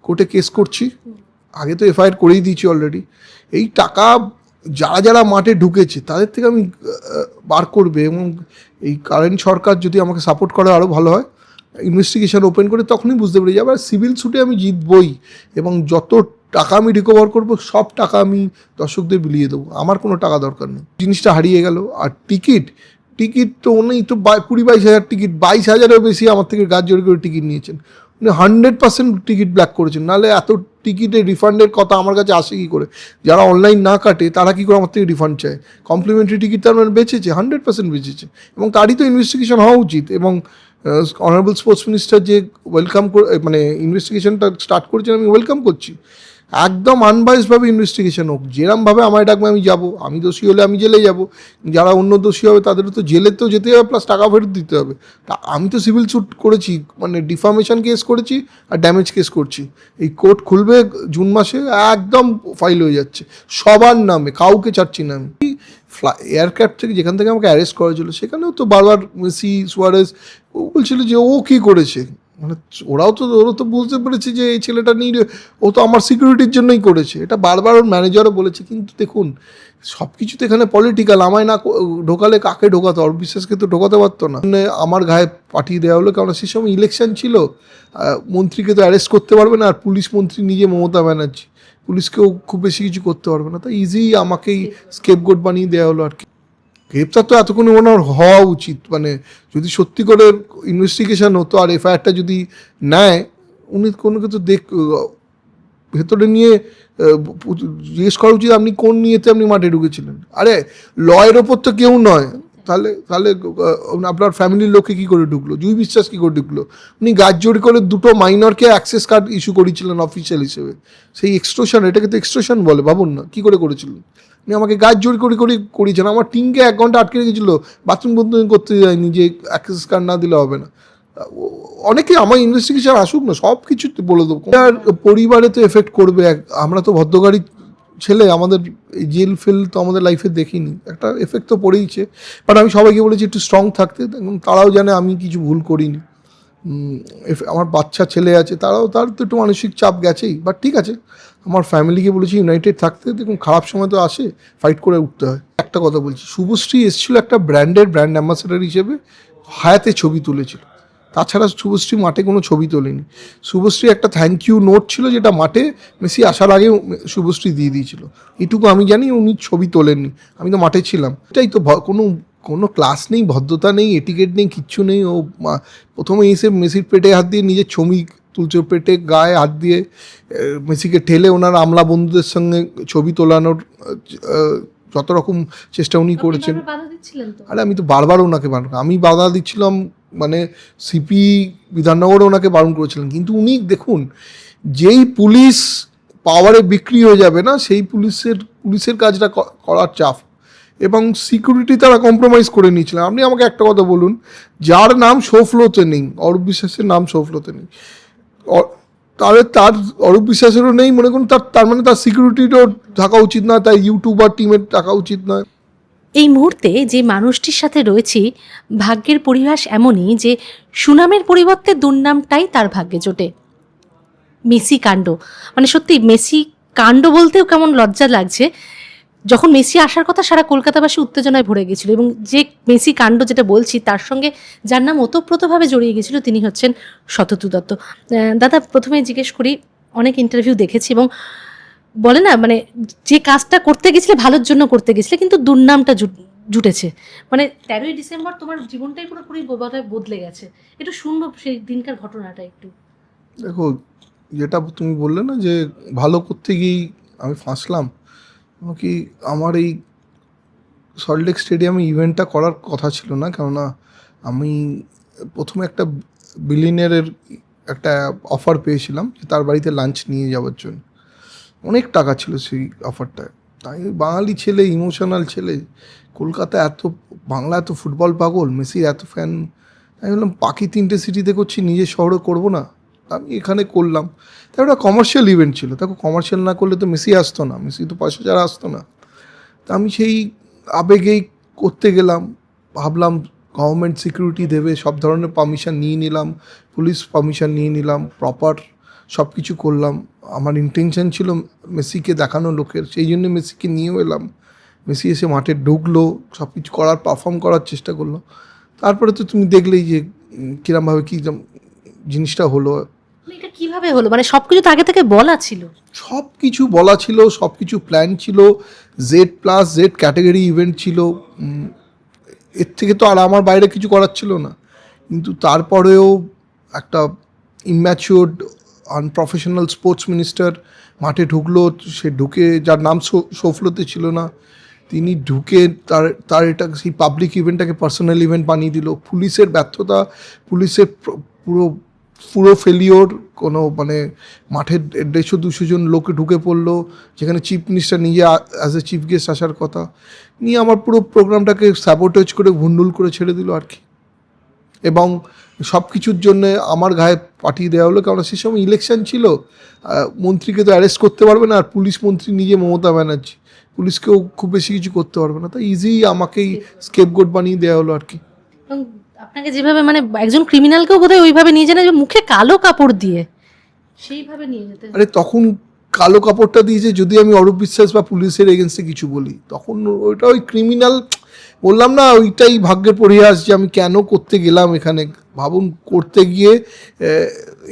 কোর্টে কেস করছি, আগে তো এফআইআর করেই দিয়েছি অলরেডি। এই টাকা যারা যারা মাঠে ঢুকেছে তাদের থেকে আমি বার করবে, এবং এই কারেন্ট সরকার যদি আমাকে সাপোর্ট করে আরও ভালো হয়, ইনভেস্টিগেশন ওপেন করে তখনই বুঝতে পেরে যাবে। আর সিভিল সুটে আমি জিতবই, এবং যত টাকা আমি রিকভার করবো সব টাকা আমি দর্শকদের বিলিয়ে দেবো, আমার কোনো টাকা দরকার নেই। জিনিসটা হারিয়ে গেল। আর টিকিট তো উনি তো 20-22 হাজার টিকিট, 22 হাজারেরও বেশি আমার থেকে গাছ জোর করে টিকিট নিয়েছেন। উনি 100% টিকিট ব্ল্যাক করেছেন, নাহলে এত টিকিটের রিফান্ডের কথা আমার কাছে আসে কী করে? যারা অনলাইন না কাটে তারা কী করে আমার থেকে রিফান্ড চায়? কমপ্লিমেন্টারি টিকিট তার মানে বেঁচেছে, 100% বেঁচেছে, এবং তারই তো ইনভেস্টিগেশন হওয়া উচিত। এবং অনারেবল স্পোর্টস মিনিস্টার যে ওয়েলকাম মানে ইনভেস্টিগেশনটা স্টার্ট করেছেন, আমি ওয়েলকাম করছি। একদম আনবায়াসডভাবে ইনভেস্টিগেশন হোক, যেরমভাবে আমায় ডাকবে আমি যাব। আমি দোষী হলে আমি জেলে যাব, যারা অন্য দোষী হবে তাদেরও তো জেলে তো যেতে হবে, প্লাস টাকা ফেরত দিতে হবে। তা আমি তো সিভিল স্যুট করেছি, মানে ডিফামেশন কেস করেছি আর ড্যামেজ কেস করছি। এই কোর্ট খুলবে জুন মাসে, একদম ফাইল হয়ে যাচ্ছে সবার নামে, কাউকে ছাড়ছি না আমি। এয়ারক্রাফট থেকে যেখান থেকে আমাকে অ্যারেস্ট করা ছিল, সেখানেও তো বারবার মেসি, সুয়ারেজ ও বলছিল যে ও কী করেছে, মানে ওরা তো বুঝতে পেরেছে যে এই ছেলেটা নিয়ে ও তো আমার সিকিউরিটির জন্যই করেছে, এটা বারবার ওর ম্যানেজারও বলেছে। কিন্তু দেখুন, সব কিছু তো এখানে পলিটিক্যাল, আমায় না ঢোকালে কাকে ঢোকাতো? অবিশ্বাসকে তো ঢোকাতে পারতো না। আমার গায়ে পাঠিয়ে দেওয়া হলো, কারণ সেই সময় ইলেকশন ছিল, মন্ত্রীকে তো অ্যারেস্ট করতে পারবে না, আর পুলিশ মন্ত্রী নিজে মমতা ব্যানার্জি, পুলিশকেও খুব বেশি কিছু করতে পারবে না, তাই ইজি আমাকেই স্কেপগোট বানিয়ে দেওয়া হলো আর কি। গ্রেপ্তার তো এতক্ষণে ওনার হওয়া উচিত, মানে যদি সত্যি করে ইনভেস্টিগেশন হতো আর এফআইআরটা যদি নেয়, উনি কোনো কিছু ভেতরে নিয়ে জিজ্ঞেস করা উচিত আপনি কোন নিয়েতে আপনি মাঠে ঢুকেছিলেন। আরে লয়ের ওপর তো কেউ নয়, তাহলে আপনার ফ্যামিলির লোকে কী করে ঢুকলো? জুই বিশ্বাস কী করে ঢুকলো? উনি গাছজোড়ি করে 2টো মাইনরকে অ্যাক্সেস কার্ড ইস্যু করেছিলেন অফিসিয়াল হিসেবে, সেই এক্সট্রোশন, এটাকে তো এক্সট্রোশন বলে, ভাবুন না কী করে করেছিলেন। উনি আমাকে গাছ জোর করেছেন, আমার টিমকে 1 ঘন্টা আটকে রেখেছিলো, বাথরুম বন্ধ করতে যায়নি যে অ্যাক্সেস কার্ড না দিলে হবে না। অনেকে আমার ইনভেস্টিগেশন আসুক না, সব কিছু বলে দেবো। আর পরিবারে তো এফেক্ট করবে, আমরা তো ভদ্রগাড়ি ছেলে, আমাদের জেল ফেল তো আমাদের লাইফে দেখিনি, একটা এফেক্ট তো পড়েইছে। বাট আমি সবাইকে বলেছি একটু স্ট্রং থাকতে, এবং তারাও জানে আমি কিছু ভুল করিনি। আমার বাচ্চা ছেলে আছে, তার তো একটু মানসিক চাপ গেছেই, বাট ঠিক আছে। আমার ফ্যামিলিকে বলেছি ইউনাইটেড থাকতে, দেখুন খারাপ সময় তো আসে, ফাইট করে উঠতে হয়। একটা কথা বলছি, শুভশ্রী এসেছিল একটা ব্র্যান্ড অ্যাম্বাসেডার হিসেবে, হায়াতে ছবি তুলেছিল, তাছাড়া শুভশ্রী মাঠে কোনো ছবি তোলেনি। শুভশ্রী একটা থ্যাংক ইউ নোট ছিল, যেটা মাঠে মেসি আসার আগে শুভশ্রী দিয়ে দিয়েছিল, এটুকু আমি জানি। উনি ছবি তোলেননি, আমি তো মাঠে ছিলাম। এটাই তো, কোনো ক্লাস নেই, ভদ্রতা নেই, এটিকেট নেই, কিচ্ছু নেই। ও প্রথমে এসে মেসির পেটে হাত দিয়ে নিজের ছবি তুলছে, পেটে গায়ে হাত দিয়ে মেসিকে ঠেলে ওনার আমলা বন্ধুদের সঙ্গে ছবি তোলানোর যত রকম চেষ্টা উনি করেছেন। আরে আমি তো বারবার ওনাকে আমি বাধা দিচ্ছিলাম, মানে সিপি বিধাননগরে ওনাকে বারণ করেছিলেন। কিন্তু উনি দেখুন, যেই পুলিশ পাওয়ারে বিক্রি হয়ে যাবে না, সেই পুলিশের কাজটা করার চাপ, এবং সিকিউরিটি তারা কম্প্রোমাইজ করে নিয়েছিলেন। আপনি আমাকে একটা কথা বলুন, যার নাম শোফলোতে নেই, অরূপ বিশ্বাসের নাম শোফলোতে নেই, তাহলে তার অরূপ বিশ্বাসেরও নেই, মনে করুন, তার মানে তার সিকিউরিটিরও থাকা উচিত না, তার ইউটিউবার টিমের থাকা উচিত নয়। এই মুহূর্তে যে মানুষটির সাথে রয়েছি, ভাগ্যের পরিহাস এমনই যে সুনামের পরিবর্তে দুর্নামটাই তার ভাগ্যে জোটে। মেসি কাণ্ড, মানে সত্যি মেসি কাণ্ড বলতেও কেমন লজ্জা লাগছে। যখন মেসি আসার কথা, সারা কলকাতাবাসী উত্তেজনায় ভরে গেছিল, এবং যে মেসি কাণ্ড যেটা বলছি, তার সঙ্গে যার নাম ওতপ্রোতভাবে জড়িয়ে গেছিল, তিনি হচ্ছেন শততু দত্ত। দাদা, প্রথমে জিজ্ঞেস করি, অনেক ইন্টারভিউ দেখেছি, এবং বলে না, মানে যে কাজটা করতে গেছিলে ভালোর জন্য করতে গেছিলে, কিন্তু দুর্নামটা জুটেছে। মানে 13ই ডিসেম্বর তোমার জীবনটাই পুরোপুরি বদলে গেছে। একটু শুনবো সেই দিনকার ঘটনাটা একটু। দেখো, যেটা তুমি বললে না যে ভালো করতে গিয়েই আমি ফাঁসলাম, কি আমার এই সল্টলেক স্টেডিয়ামে ইভেন্টটা করার কথা ছিল না। কেননা আমি প্রথমে একটা বিলিয়নিয়ারের একটা অফার পেয়েছিলাম, যে তার বাড়িতে লাঞ্চ নিয়ে যাওয়ার জন্য। অনেক টাকা ছিল সেই অফারটায়। তাই বাঙালি ছেলে, ইমোশনাল ছেলে, কলকাতা বাংলা এত ফুটবল পাগল, মেসির এত ফ্যান, আমি বললাম বাকি 3টে সিটিতে করছি, নিজের শহরে করবো না, আমি এখানে করলাম। তাই ওটা কমার্শিয়াল ইভেন্ট ছিল। দেখো, কমার্শিয়াল না করলে তো মেসি আসতো না, মেসি তো পয়সা ছাড়া আসতো না। তা আমি সেই আবেগেই করতে গেলাম, ভাবলাম গভর্নমেন্ট সিকিউরিটি দেবে, সব ধরনের পারমিশন নিয়ে নিলাম, পুলিশ পারমিশন নিয়ে নিলাম, প্রপার সব কিছু করলাম। আমার ইন্টেনশন ছিল মেসিকে দেখানো লোকের, সেই জন্য মেসিকে নিয়েও এলাম। মেসি এসে মাঠে ঢুকলো, সব কিছু করার পারফর্ম করার চেষ্টা করলো। তারপরে তো তুমি দেখলেই যে কিরমভাবে কী জিনিসটা হলো। এটা কিভাবে হলো, মানে সবকিছু তো আগে থেকে বলা ছিল? সব কিছু বলা ছিল, সব কিছু প্ল্যান ছিল, Z+Z ক্যাটাগরি ইভেন্ট ছিল। এর থেকে তো আর আমার বাইরে কিছু করার ছিল না। কিন্তু তারপরেও একটা ইম্যাচিওর্ড আনপ্রফেশনাল স্পোর্টস মিনিস্টার মাঠে ঢুকলো। সে ঢুকে, যার নাম সৌফলতে ছিল না, তিনি ঢুকে তার এটা সেই পাবলিক ইভেন্টটাকে পার্সোনাল ইভেন্ট বানিয়ে দিল। পুলিশের ব্যর্থতা, পুলিশের পুরো পুরো ফেলিওর। কোনো মানে মাঠে 150-200 জন লোকে ঢুকে পড়লো, যেখানে চিফ মিনিস্টার নিজে অ্যাজ এ চিফ গেস্ট আসার কথা, নিয়ে আমার পুরো প্রোগ্রামটাকে স্যাবোটেজ করে ভুন্ডুল করে ছেড়ে দিল আর কি। এবং সব কিছুর জন্যে আমার গায়ে পাঠিয়ে দেওয়া হলো, কারণ সে সময় ইলেকশন ছিল। মন্ত্রীকে তো অ্যারেস্ট করতে পারবে না, আর পুলিশ মন্ত্রী নিজে মমতা ব্যানার্জি, পুলিশকেও খুব বেশি কিছু করতে পারবে না, তাই ইজি আমাকেই স্কেপগোট বানিয়ে দেওয়া হলো আর কি। এবং আপনাকে যেভাবে, মানে একজন ক্রিমিনালকেও বোধহয় ওইভাবে নিয়ে যান, যে মুখে কালো কাপড় দিয়ে সেইভাবে নিয়ে যেতে। আরে তখন কালো কাপড়টা দিয়েছে যদি আমি অরূপ বিশ্বাস বা পুলিশের এগেনস্টে কিছু বলি, তখন ওইটা ওই ক্রিমিনাল, বললাম না, ওইটাই ভাগ্যের পরিহাস যে আমি কেন করতে গেলাম এখানে। ভাবুন, করতে গিয়ে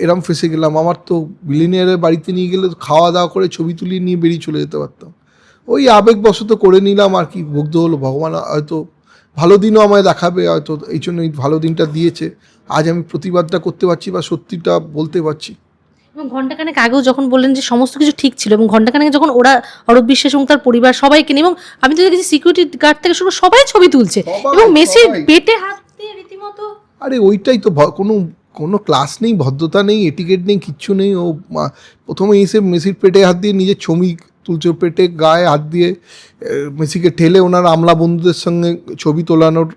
এরম ফেসে গেলাম। আমার তো বিলিনিয়ারের বাড়িতে নিয়ে গেলে খাওয়া দাওয়া করে ছবি তুলিয়ে নিয়ে বেরিয়ে চলে যেতে পারতাম। ওই আবেগবশত করে নিলাম আর কি, মুগ্ধ হলো। ভগবান হয়তো ভালো দিনও আমায় দেখাবে, হয়তো এই জন্য এই ভালো দিনটা দিয়েছে। আজ আমি প্রতিবাদটা করতে পারছি বা সত্যিটা বলতে পারছি। এবং ঘণ্টাখানেক আগেও যখন বললেন যে সমস্ত কিছু ঠিক ছিল, এবং ঘণ্টাখানেক যখন ওরা, অরূপ বিশ্বাস এবং তার পরিবার সবাইকে নিয়ে, এবং আমি তো দেখেছি সিকিউরিটি গার্ড থেকে শুরু সবাই ছবি তুলছে, এবং মেসির পেটে হাত দিয়ে রীতিমতো। আরে ওইটাই তো, কোনো ক্লাস নেই, ভদ্রতা নেই, এটিকেট নেই, কিচ্ছু নেই। ও প্রথমে এসে মেসির পেটে হাত দিয়ে নিজের ছবি তুলছে, পেটে গায়ে হাত দিয়ে মেসিকে ঠেলে ওনার আমলা বন্ধুদের সঙ্গে ছবি তোলানোর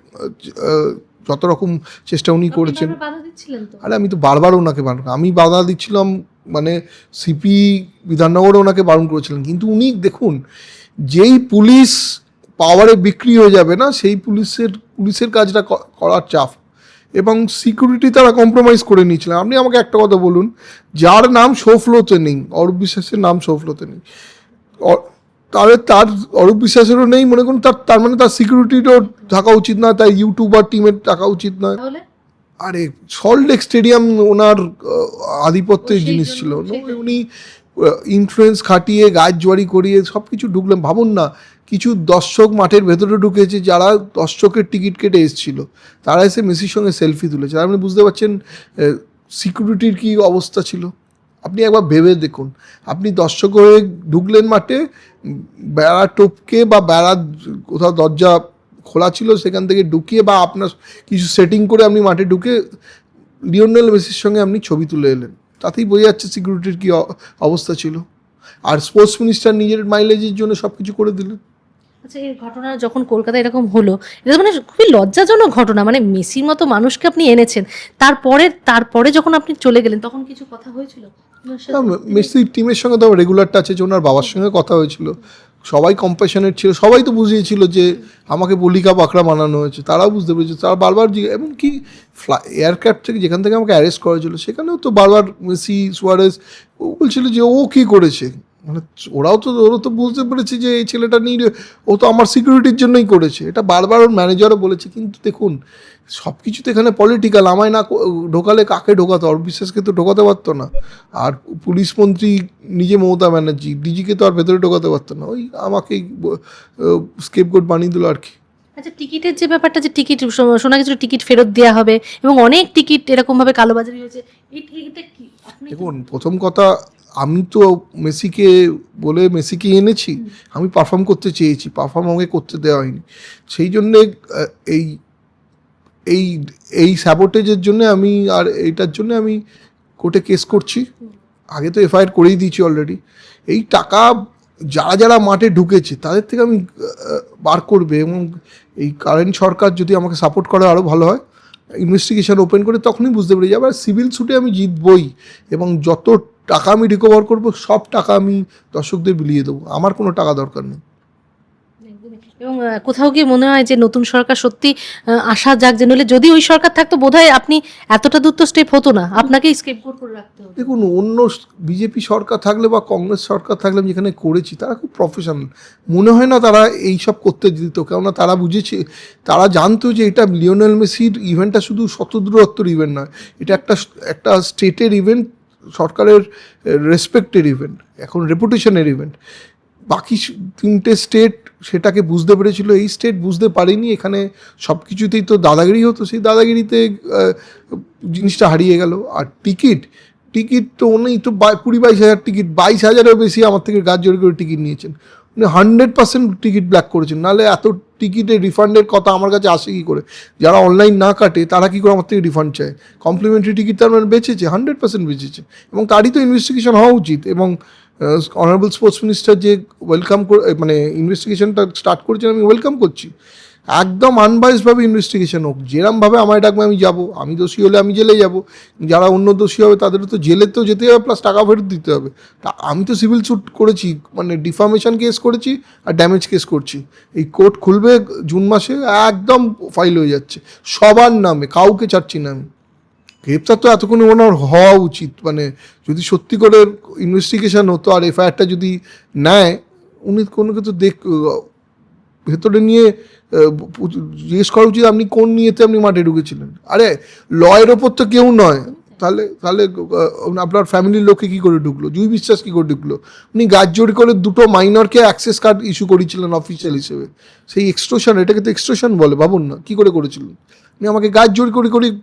যত রকম চেষ্টা উনি করেছেন। আরে আমি তো বারবার ওনাকে বারণ, আমি বাধা দিচ্ছিলাম, মানে সিপি বিধাননগরে ওনাকে বারণ করেছিলেন। কিন্তু উনি দেখুন, যেই পুলিশ পাওয়ারে বিক্রি হয়ে যাবে না, সেই পুলিশের কাজটা করার চাপ, এবং সিকিউরিটি তারা কম্প্রোমাইজ করে নিয়েছিলেন। আপনি আমাকে একটা কথা বলুন, যার নাম শোফলোতে নেই, অরূপ বিশ্বাসের নাম শোফলোতে নেই, তাহলে তার অরূপ বিশ্বাসেরও নেই মনে করুন, তার মানে তার সিকিউরিটিরও থাকা উচিত না, তাই ইউটিউবার টিমের থাকা উচিত নয়। আরে সল্টলেক স্টেডিয়াম ওনার আধিপত্যের জিনিস ছিল। উনি ইনফ্লুয়েন্স খাটিয়ে গাছ জোয়ারি করিয়ে সব কিছু ঢুকলেন। ভাবুন না, কিছু দর্শক মাঠের ভেতরে ঢুকেছে, যারা দর্শকের টিকিট কেটে এসেছিল, তারা এসে মেসির সঙ্গে সেলফি তুলেছে। আপনি বুঝতে পারছেন সিকিউরিটির কী অবস্থা ছিল। আপনি একবার ভেবে দেখুন, আপনি দর্শক হয়ে ঢুকলেন মাঠে, বেড়া টপকে বা বেড়া কোথাও দরজা খোলা ছিল সেখান থেকে ঢুকিয়ে, বা আপনার কিছু সেটিং করে আপনি মাঠে ঢুকে লিওনেল মেসির সঙ্গে আপনি ছবি তুলে এলেন। তাতেই বোঝা যাচ্ছে সিকিউরিটির কী অবস্থা ছিল। আর স্পোর্টস মিনিস্টার নিজের মাইলেজের জন্য সব কিছু করে দিলেন। আচ্ছা, এই ঘটনা যখন কলকাতায় এরকম হলো, এটা মানে খুবই লজ্জাজনক ঘটনা। মানে মেসির মতো মানুষকে আপনি এনেছেন, তারপরে যখন আপনি চলে গেলেন, তখন কিছু কথা হয়েছিল? মেসির টিমের সঙ্গে তো রেগুলার টাচে, যে ওনার বাবার সঙ্গে কথা হয়েছিল, সবাই কম্প্যাশনেট ছিল, সবাই তো বুঝিয়েছিল যে আমাকে বলিকা বাঁকড়া বানানো হয়েছে। তারাও বুঝতে পেরেছে, তারা বারবার এমনকি এয়ারক্রাফট থেকে যেখান থেকে আমাকে অ্যারেস্ট করা ছিল, সেখানেও তো বারবার মেসি, সুয়ারেজ বলছিল যে ও কী করেছে। মানে ওরা তো বুঝতে পেরেছে যে এই ছেলেটা নিয়ে, ও তো আমার সিকিউরিটির জন্যই করেছে। এটা বারবার ওর ম্যানেজারও বলেছে। কিন্তু দেখুন, সব কিছু তো এখানে পলিটিক্যাল। আমায় না ঢোকালে কাকে ঢোকাতো? অরূপ বিশ্বাসকে তো ঢোকাতে পারতো না। আর পুলিশ মন্ত্রী নিজে মমতা ব্যানার্জি, ডিজিকে তো আর ভেতরে ঢোকাতে পারতো না। ওই আমাকেই স্কেপগোট বানিয়ে দিল আর কি। আচ্ছা, টিকিটের যে ব্যাপারটা, যে টিকিট শোনা গেছিল টিকিট ফেরত দেওয়া হবে, এবং অনেক টিকিট এরকমভাবে কালোবাজারি হয়েছে, এটা কি? দেখুন, প্রথম কথা, আমি তো মেসিকে বলে মেসিকে এনেছি, আমি পারফর্ম করতে চেয়েছি, পারফর্ম আমাকে করতে দেওয়া হয়নি। সেই জন্যে এই এই এই স্যাবোটেজের জন্য আমি, আর এইটার জন্য আমি কোর্টে কেস করছি। আগে তো এফআইআর করেই দিয়েছি অলরেডি। এই টাকা যারা মাঠে ঢুকেছে তাদের থেকে আমি বার করবে, এবং এই কারেন্ট সরকার যদি আমাকে সাপোর্ট করে আরও ভালো হয়, ইনভেস্টিগেশন ওপেন করে তখনই বুঝতে পেরে যাবে। আর সিভিল সুটে আমি জিতবই, এবং যত টাকা আমি রিকভার করবো সব টাকা আমি দর্শকদের বিলিয়ে দেবো। আমার কোনো টাকা দরকার নেই। এবং কোথাও গিয়ে মনে হয় যে নতুন সরকার সত্যি আশা যাক, যে নইলে যদি ওই সরকার থাকতো বোধহয় আপনি এতটা দূর তো স্টেপ হতো না, আপনাকেই স্কেপগোট করে রাখতে হতো। দেখুন, অন্য বিজেপি সরকার থাকলে বা কংগ্রেস সরকার থাকলে আমি যেখানে করেছি, তারা খুব প্রফেশনাল, মনে হয় না তারা এইসব করতে দিত, কেননা তারা বুঝেছে, তারা জানতো যে এটা লিওনেল মেসির ইভেন্টটা শুধু শতদূরত্বর ইভেন্ট নয়, এটা একটা স্টেটের ইভেন্ট, সরকারের রেসপেক্টের ইভেন্ট, এখন রেপুটেশনের ইভেন্ট। বাকি তিনটে স্টেট সেটাকে বুঝতে পেরেছিল, এই স্টেট বুঝতে পারেনি, এখানে সব কিছুতেই তো দাদাগিরি হতো, সেই দাদাগিরিতে জিনিসটা হারিয়ে গেল। আর টিকিট তো উনি তো 20-22 হাজার টিকিট, 22,000-এরও বেশি আমার থেকে গাছ জোর করে টিকিট নিয়েছেন, উনি 100% টিকিট ব্ল্যাক করেছেন, নাহলে এত টিকিটের রিফান্ডের কথা আমার কাছে আসে কী করে? যারা অনলাইন না কাটে তারা কী করে আমার থেকে রিফান্ড চায়? কমপ্লিমেন্টারি টিকিট তার মানে বেঁচেছে, 100% বেঁচেছে, এবং তারই তো ইনভেস্টিগেশন হওয়া উচিত। এবং অনারেবল স্পোর্টস মিনিস্টার যে ওয়েলকাম করে, মানে ইনভেস্টিগেশনটা স্টার্ট করেছেন, আমি ওয়েলকাম করছি, একদম আনবায়াসডভাবে ইনভেস্টিগেশন হোক, যেরমভাবে আমায় ডাকবে আমি যাব, আমি দোষী হলে আমি জেলে যাব, যারা অন্য দোষী হবে তাদেরও তো জেলে তো যেতে হবে, প্লাস টাকা ফেরত দিতে হবে। আমি তো সিভিল স্যুট করেছি, মানে ডিফামেশন কেস করেছি আর ড্যামেজ কেস করছি, এই কোর্ট খুলবে জুন মাসে, একদম ফাইল হয়ে যাচ্ছে সবার নামে, কাউকে ছাড়ছি না আমি। গ্রেপ্তার তো এতক্ষণে ওনার হওয়া উচিত, মানে যদি সত্যি করে ইনভেস্টিগেশন হতো আর এফআইআরটা যদি নেয়, উনি কোনোকে তো ভেতরে নিয়ে জিজ্ঞেস করা উচিত আপনি কোন নিয়েতে আপনি মাঠে ঢুকেছিলেন। আরে লয়ের ওপর তো কেউ নয়, তাহলে আপনার ফ্যামিলির লোকে কী করে ঢুকলো, জুই বিশ্বাস কী করে ঢুকলো? উনি গাছ জোড়ি করে 2 মাইনরকে অ্যাক্সেস কার্ড ইস্যু করেছিলেন অফিসিয়াল হিসেবে, সেই এক্সট্রোশন, এটাকে তো এক্সট্রোশন বলে, ভাবুন না কী করে করেছিলেন। উনি আমাকে গাছ জোড়ি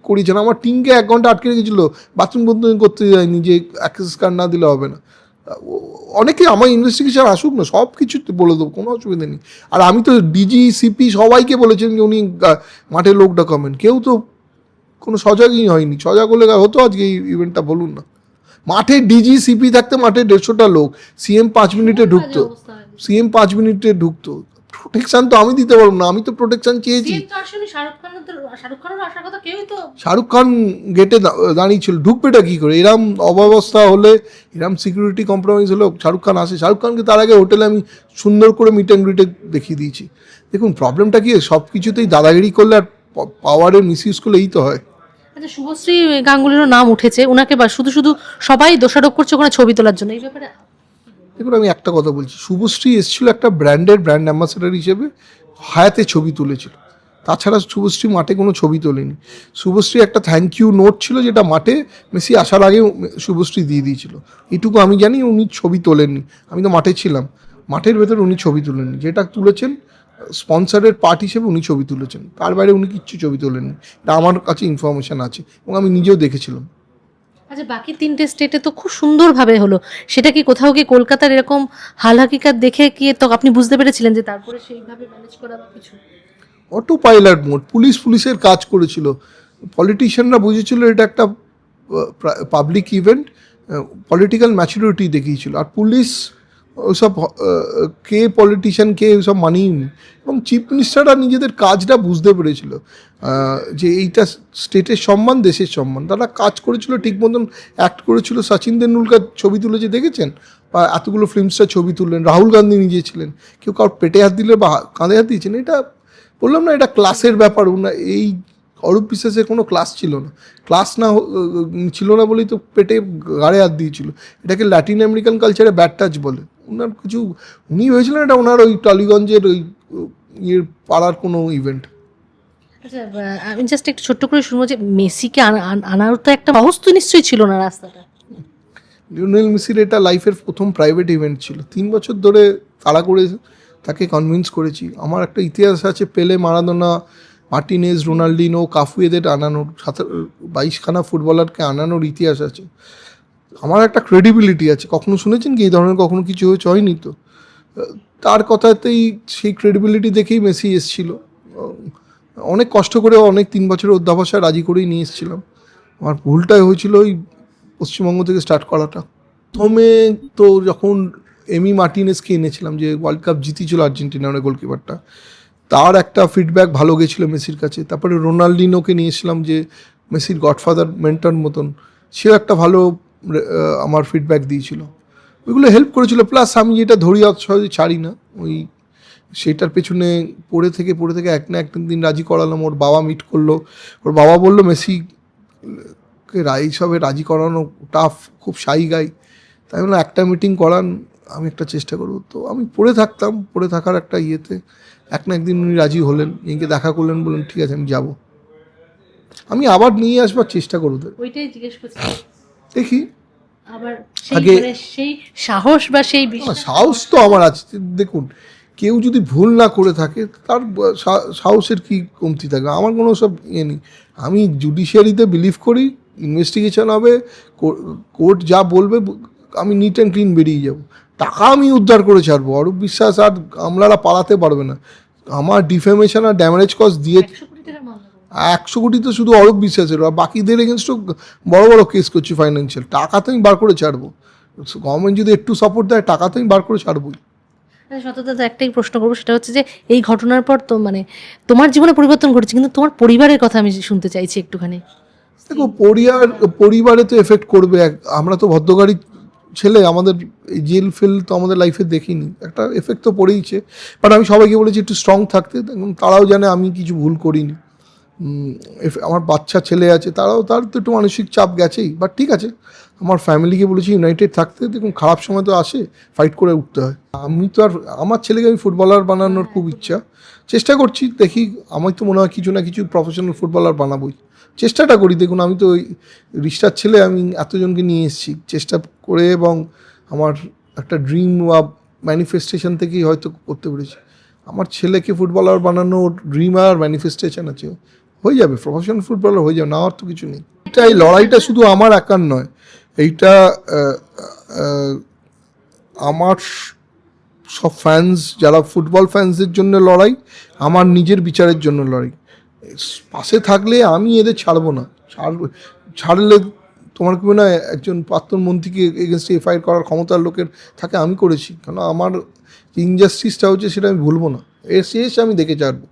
করিয়েছেন, আমার টিনকে 1 ঘন্টা আটকে রেখেছিল, বাথরুম বন্ধ করতে যায়নি যে অ্যাক্সেস কার্ড না দিলে হবে না। অনেকে আমার ইনভেস্টিগেশন আসুক না, সব কিছু বলে দেবো, কোনো অসুবিধা নেই। আর আমি তো ডিজি সিপি সবাইকে বলেছেন যে উনি মাঠে লোক ডাকাবেন, কেউ তো কোনো সজাগই হয়নি। সজাগ হলে হতো আজকে এই ইভেন্টটা, বলুন না। মাঠে ডিজি সিপি থাকতে মাঠে 150টা লোক, সিএম 5 মিনিটে ঢুকতো, সিএম 5 মিনিটে ঢুকতো। প্রোটেকশন তো আমি দিতে পারবো না, আমি তো প্রোটেকশন চেয়েছি। শাহরুখ খান গেটে দাঁড়িয়ে ছিল, ঢুকবেটা কী করে? এরম অব্যবস্থা হলে, এরম সিকিউরিটি কম্প্রোমাইজ হলে শাহরুখ খান আসে? শাহরুখ খানকে তার আগে হোটেলে আমি সুন্দর করে মিট অ্যান্ড গ্রিটে দেখিয়ে দিয়েছি। দেখুন প্রবলেমটা কি, সব কিছুতেই দাদাগিরি করলে আর পাওয়ারের মিসইউজ করলে এই তো হয়। আচ্ছা, শুভশ্রী গাঙ্গুলিরও নাম উঠেছে, ওনাকে বা শুধু সবাই দোষারোপ করছে ওখানে ছবি তোলার জন্য, এই ব্যাপারে? দেখুন আমি একটা কথা বলছি, শুভশ্রী এসেছিল একটা ব্র্যান্ড অ্যাম্বাসেডার হিসেবে, হায়াতে ছবি তুলেছিল, তাছাড়া শুভশ্রী মাঠে কোনো ছবি তোলেনি। শুভশ্রী একটা থ্যাংক ইউ নোট ছিল, যেটা মাঠে মেসি আসার আগে শুভশ্রী দিয়ে দিয়েছিল, এটুকু আমি জানি। উনি ছবি তোলেননি, আমি তো মাঠে ছিলাম, মাঠের ভেতরে উনি ছবি তুলেননি, যেটা তুলেছেন স্পন্সরের পার্ট হিসেবে উনি ছবি তুলেছেন, তার বাইরে উনি কিচ্ছু ছবি তোলেননি, এটা আমার কাছে ইনফরমেশান আছে এবং আমি নিজেও দেখেছিলাম। আচ্ছা, বাকি 3টে স্টেটে তো খুব সুন্দরভাবে হলো, সেটা কি কোথাও গিয়ে কলকাতার এরকম হাল হাকিকাত দেখে কি তো আপনি বুঝতে পেরেছিলেন যে তারপরে সেইভাবে ম্যানেজ করা বা কিছু? অটো পাইলট মোড, পুলিশের কাজ করেছিল, পলিটিশিয়ানরা বুঝেছিল এটা একটা পাবলিক ইভেন্ট, পলিটিক্যাল ম্যাচুরিটি দেখিয়েছিল, আর পুলিশ ওসব কে পলিটিশিয়ান কে ওসব মানিয়েনি, এবং চিফ মিনিস্টাররা নিজেদের কাজটা বুঝতে পেরেছিল যে এইটা স্টেটের সম্মান, দেশের সম্মান, তারা কাজ করেছিল ঠিক মতন, অ্যাক্ট করেছিল। সচিন তেন্ডুলকার ছবি তুলেছে দেখেছেন, বা এতগুলো ফিল্মস্টার ছবি তুললেন, রাহুল গান্ধী নিজে ছিলেন, কেউ কারোর পেটে হাত দিলে বা কাঁধে হাত দিয়েছেন, এটা বললাম না, এটা ক্লাসের ব্যাপার না। এই অরূপ বিশ্বাসের কোনো ক্লাস ছিল না, ছিল না বলেই তো পেটে গাড়ে হাত দিয়েছিল। এটাকে ল্যাটিন আমেরিকান কালচারে ব্যাড টাচ বলে। ওনার কিছু, উনি ভেবেছিলেন এটা ওনার ওই টলিগঞ্জের ওই পাড়ার কোনো ইভেন্ট। আচ্ছা, আমি জাস্ট একটু ছোট্ট করে শুনবো যে মেসিকে আনার তো একটা সাহস তো নিশ্চয়ই ছিল না রাস্তাটা। লিওনেল মেসির এটা লাইফের প্রথম প্রাইভেট ইভেন্ট ছিল, 3 বছর ধরে তাড়া করে তাকে কনভিন্স করেছি। আমার একটা ইতিহাস আছে, পেলে, মারাদোনা, মার্টিনেজ, রোনাল্ডিনো, কাফু, এদের আনানোর, 22খানা ফুটবলারকে আনানোর ইতিহাস আছে। আমার একটা ক্রেডিবিলিটি আছে। কখনো শুনেছেন কি এই ধরনের কখনো কিছু হয়নি তো? তার কথাতেই, সেই ক্রেডিবিলিটি দেখেই মেসি এসেছিল। অনেক কষ্ট করে, অনেক 3 বছরের অধ্যাবসায় রাজি করেই নিয়ে এসেছিলাম। আমার ভুলটাই হয়েছিল ওই পশ্চিমবঙ্গ থেকে স্টার্ট করাটা। প্রথমে তো যখন এমি মার্টিনেজকে এনেছিলাম, যে ওয়ার্ল্ড কাপ জিতেছিল আর্জেন্টিনার গোলকিপারটা, তার একটা ফিডব্যাক ভালো গেছিলো মেসির কাছে। তারপরে রোনাল্ডিনোকে নিয়েছিলাম, যে মেসির গডফাদার মেন্টর মতন, সেও একটা ভালো আমার ফিডব্যাক দিয়েছিল, ওইগুলো হেল্প করেছিল। প্লাস আমি যেটা ধরি সহজে ছাড়ি না, ওই সেটার পেছনে পড়ে থেকে এক না একটা দিন রাজি করালাম। ওর বাবা মিট করলো, ওর বাবা বললো মেসিকে এইসবে রাজি করানো টাফ, খুব শাই গাই। তাই বললাম একটা মিটিং করান, আমি একটা চেষ্টা করবো। তো আমি পড়ে থাকার একটা ইয়েতে এক না একদিন উনি রাজি হলেন, এঁকে দেখা করলেন, বললেন ঠিক আছে আমি যাব। আমি আবার নিয়ে আসবার চেষ্টা করবো, ওইটাই জিজ্ঞেস করছি, দেখি। আবার আগে- সেই সাহস বা সেই সাহস তো আমার আছে। দেখুন, কেউ যদি ভুল না করে থাকে তার সাহসের কি কমতি থাকবে? আমার কোনো সব ইয়ে নেই। আমি জুডিশিয়ারিতে বিলিভ করি, ইনভেস্টিগেশন হবে, কোর্ট যা বলবে আমি নিট অ্যান্ড ক্লিন বেরিয়ে যাব। টাকা আমি উদ্ধার করে ছাড়বো, অরূপ বিশ্বাস আর আমলারা পালাতে পারবে না। আমার ডিফেমেশন আর ড্যামেজ কজ দিয়ে 100 কোটি তো শুধু অরূপ বিশ্বাসের, আর বাকিদের এগেনস্টও বড় বড় কেস করছি ফাইন্যান্সিয়াল। টাকা তো আমি বার করে ছাড়বো, গভর্নমেন্ট যদি একটু সাপোর্ট দেয় টাকা তো আমি বার করে ছাড়বোই। সততা তো একটাই প্রশ্ন করবো, সেটা হচ্ছে যে এই ঘটনার পর তো মানে তোমার জীবনে পরিবর্তন ঘটেছে, কিন্তু তোমার পরিবারের কথা আমি শুনতে চাইছি একটুখানি। দেখো, পরিবারে তো এফেক্ট করবে। আমরা তো ভদ্রগাড়ি ছেলে, আমাদের এই জেল ফেল তো আমাদের লাইফে দেখিনি, একটা এফেক্ট তো পড়েইছে। বাট আমি সবাইকে বলেছি একটু স্ট্রং থাকতে, দেখুন তারাও জানে আমি কিছু ভুল করিনি। আমার বাচ্চা ছেলে আছে, তার তো একটু মানসিক চাপ গেছেই। বাট ঠিক আছে, আমার ফ্যামিলিকে বলেছি ইউনাইটেড থাকতে। দেখুন খারাপ সময় তো আসে, ফাইট করে উঠতে হয়। আমি তো আর আমার ছেলেকে আমি ফুটবলার বানানোর খুব ইচ্ছা, চেষ্টা করছি। দেখি, আমার তো মনে হয় কিছু না কিছু প্রফেশনাল ফুটবলার বানাবোই, চেষ্টাটা করি। দেখুন আমি তো ওই রিস্টার ছেলে, আমি এতজনকে নিয়ে এসেছি চেষ্টা করে, এবং আমার একটা ড্রিম বা ম্যানিফেস্টেশন থেকেই হয়তো করতে পেরেছি। আমার ছেলেকে ফুটবলার বানানোর ড্রিম আর ম্যানিফেস্টেশন আছে, হয়ে যাবে প্রফেশনাল ফুটবলার হয়ে যাবে, না আর তো কিছু নেই। এটা এই লড়াইটা শুধু আমার একার নয়, এইটা আমার সব ফ্যান্স যারা ফুটবল ফ্যান্সদের জন্য লড়াই, আমার নিজের বিচারের জন্য লড়াই। পাশে থাকলে আমি এদের ছাড়বো না। ছাড়লে তোমার কি মনে হয় একজন প্রাক্তন মন্ত্রীকে এগেনস্টে এফআইআর করার ক্ষমতার লোকের থাকে? আমি করেছি, কেন আমার ইনজাস্টিসটা হচ্ছে সেটা আমি ভুলবো না, শেষ আমি দেখে ছাড়বো।